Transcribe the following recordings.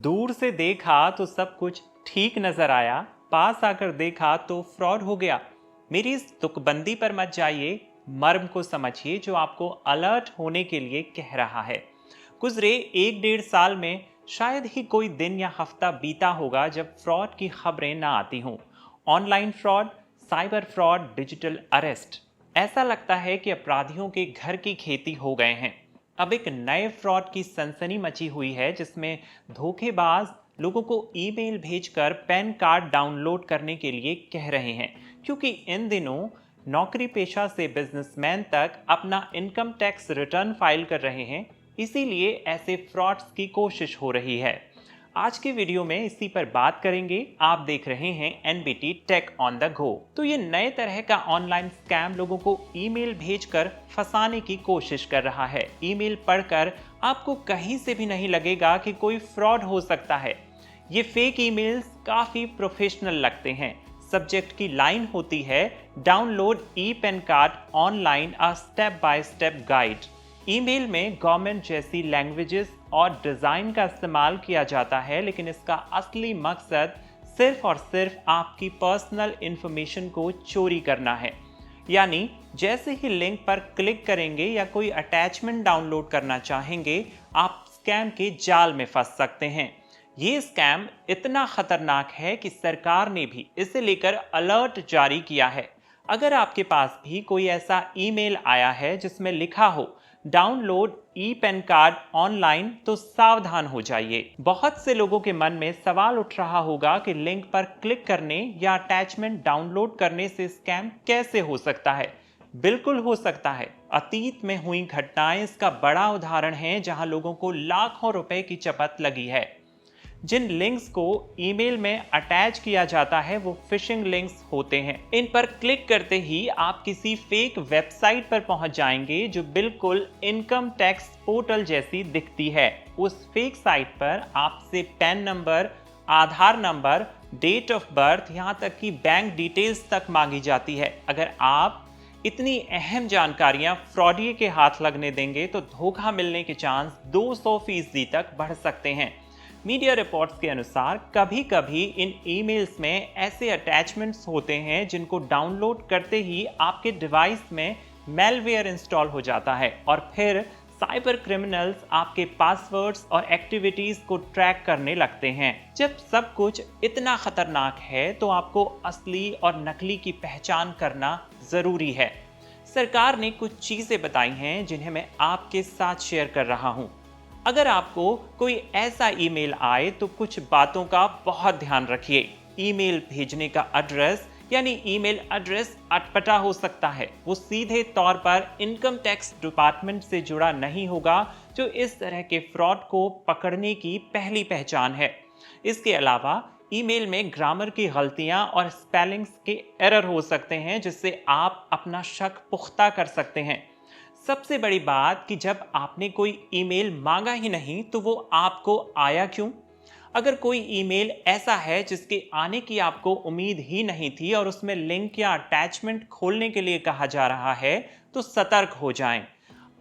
दूर से देखा तो सब कुछ ठीक नजर आया, पास आकर देखा तो फ्रॉड हो गया। मेरी इस तुकबंदी पर मत जाइए, मर्म को समझिए जो आपको अलर्ट होने के लिए कह रहा है। गुजरे 1-1.5 साल में शायद ही कोई दिन या हफ्ता बीता होगा जब फ्रॉड की खबरें ना आती हों। Online fraud, cyber fraud, digital arrest, ऐसा लगता है कि अपराधियों के घर की खेती हो गए हैं। अब एक नए फ्रॉड की सनसनी मची हुई है जिसमें धोखेबाज लोगों को ईमेल भेजकर पैन कार्ड डाउनलोड करने के लिए कह रहे हैं, क्योंकि इन दिनों नौकरी पेशा से बिजनेसमैन तक अपना इनकम टैक्स रिटर्न फाइल कर रहे हैं। इसीलिए ऐसे फ्रॉड्स की कोशिश हो रही है। आज के वीडियो में इसी पर बात करेंगे। आप देख रहे हैं NBT tech on the go. तो ये नए तरह का ऑनलाइन स्कैम लोगों को ईमेल भेजकर फंसाने की कोशिश कर रहा है। ईमेल पढ़कर आपको कहीं से भी नहीं लगेगा कि कोई फ्रॉड हो सकता है। ये फेक ईमेल्स काफी प्रोफेशनल लगते हैं। सब्जेक्ट की लाइन होती है, download e PAN card online, a step by step guide. Email में गवर्नमेंट जैसी लैंग्वेजेस और डिज़ाइन का इस्तेमाल किया जाता है, लेकिन इसका असली मकसद सिर्फ और सिर्फ आपकी पर्सनल इंफॉर्मेशन को चोरी करना है। यानी जैसे ही लिंक पर क्लिक करेंगे या कोई अटैचमेंट डाउनलोड करना चाहेंगे, आप स्कैम के जाल में फंस सकते हैं। ये स्कैम इतना खतरनाक है कि सरकार ने भी इसे लेकर अलर्ट जारी किया है। अगर आपके पास भी कोई ऐसा ईमेल आया है जिसमें लिखा हो download e PAN card online, तो सावधान हो जाइए। बहुत से लोगों के मन में सवाल उठ रहा होगा कि लिंक पर क्लिक करने या अटैचमेंट डाउनलोड करने से स्कैम कैसे हो सकता है। बिल्कुल हो सकता है। अतीत में हुई घटनाएं इसका बड़ा उदाहरण हैं, जहां लोगों को लाखों रुपए की चपत लगी है। जिन लिंक्स को ईमेल में अटैच किया जाता है वो फिशिंग लिंक्स होते हैं। इन पर क्लिक करते ही आप किसी फेक वेबसाइट पर पहुंच जाएंगे जो बिल्कुल इनकम टैक्स पोर्टल जैसी दिखती है। उस फेक साइट पर आपसे PAN number, Aadhaar number, date of birth, यहाँ तक कि बैंक डिटेल्स तक मांगी जाती है। अगर आप इतनी अहम जानकारियां फ्रॉडिये के हाथ लगने देंगे तो धोखा मिलने के चांस 200% तक बढ़ सकते हैं। मीडिया रिपोर्ट्स के अनुसार कभी कभी इन ईमेल्स में ऐसे अटैचमेंट्स होते हैं जिनको डाउनलोड करते ही आपके डिवाइस में मेलवेयर इंस्टॉल हो जाता है और फिर साइबर क्रिमिनल्स आपके पासवर्ड्स और एक्टिविटीज को ट्रैक करने लगते हैं। जब सब कुछ इतना खतरनाक है तो आपको असली और नकली की पहचान करना जरूरी है। सरकार ने कुछ चीजें बताई हैं जिन्हें मैं आपके साथ शेयर कर रहा हूं। अगर आपको कोई ऐसा ईमेल आए तो कुछ बातों का बहुत ध्यान रखिए। ईमेल भेजने का एड्रेस यानी ईमेल एड्रेस अटपटा हो सकता है। वो सीधे तौर पर इनकम टैक्स डिपार्टमेंट से जुड़ा नहीं होगा, जो इस तरह के फ्रॉड को पकड़ने की पहली पहचान है। इसके अलावा ईमेल में ग्रामर की गलतियां और स्पेलिंग्स के एरर हो सकते हैं, जिससे आप अपना शक पुख्ता कर सकते हैं। सबसे बड़ी बात कि जब आपने कोई ईमेल मांगा ही नहीं तो वो आपको आया क्यों? अगर कोई ईमेल ऐसा है जिसके आने की आपको उम्मीद ही नहीं थी और उसमें लिंक या अटैचमेंट खोलने के लिए कहा जा रहा है, तो सतर्क हो जाएं।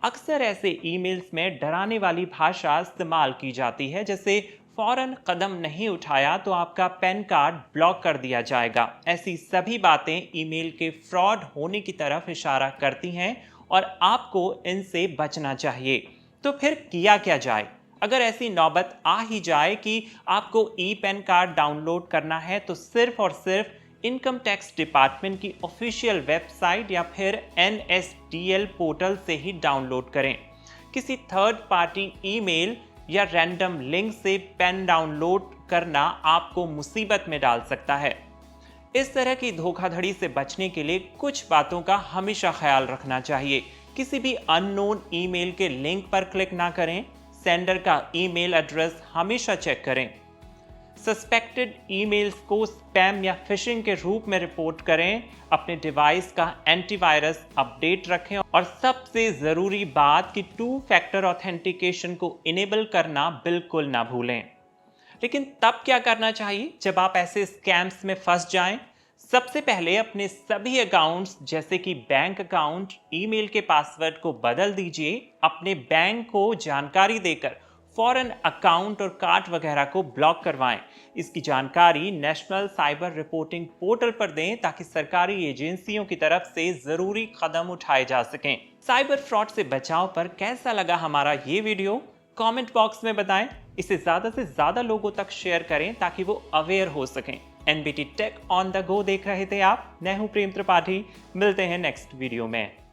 अक्सर ऐसे ईमेल्स में डराने वाली भाषा इस्तेमाल की जाती है, जैसे फौरन कदम नहीं उठाया तो आपका पैन कार्ड ब्लॉक कर दिया जाएगा। ऐसी सभी बातें ईमेल के फ्रॉड होने की तरफ इशारा करती हैं और आपको इनसे बचना चाहिए। तो फिर किया क्या जाए? अगर ऐसी नौबत आ ही जाए कि आपको ई पैन कार्ड डाउनलोड करना है, तो सिर्फ और सिर्फ इनकम टैक्स डिपार्टमेंट की ऑफिशियल वेबसाइट या फिर NSDL पोर्टल से ही डाउनलोड करें। किसी थर्ड पार्टी ईमेल या रैंडम लिंक से पैन डाउनलोड करना आपको मुसीबत में डाल सकता है। इस तरह की धोखाधड़ी से बचने के लिए कुछ बातों का हमेशा ख्याल रखना चाहिए। किसी भी अननोन ईमेल के लिंक पर क्लिक ना करें। सेंडर का ईमेल एड्रेस हमेशा चेक करें। सस्पेक्टेड ईमेल्स को स्पैम या फिशिंग के रूप में रिपोर्ट करें। अपने डिवाइस का एंटीवायरस अपडेट रखें और सबसे ज़रूरी बात कि 2 फैक्टर ऑथेंटिकेशन को इनेबल करना बिल्कुल ना भूलें। लेकिन तब क्या करना चाहिए जब आप ऐसे स्कैम्स में फंस जाएं? सबसे पहले अपने सभी अकाउंट्स जैसे कि बैंक अकाउंट, ईमेल के पासवर्ड को बदल दीजिए। अपने बैंक को जानकारी देकर फौरन अकाउंट और कार्ड वगैरह को ब्लॉक करवाएं। इसकी जानकारी नेशनल साइबर रिपोर्टिंग पोर्टल पर दें ताकि सरकारी एजेंसियों की तरफ से जरूरी कदम उठाए जा सकें। साइबर फ्रॉड से बचाव पर कैसा लगा हमारा ये वीडियो, कमेंट बॉक्स में बताएं। इसे ज्यादा से ज्यादा लोगों तक शेयर करें ताकि वो अवेयर हो सकें। NBT tech on the go देख रहे थे आप। मैं हूं प्रेम त्रिपाठी। मिलते हैं नेक्स्ट वीडियो में।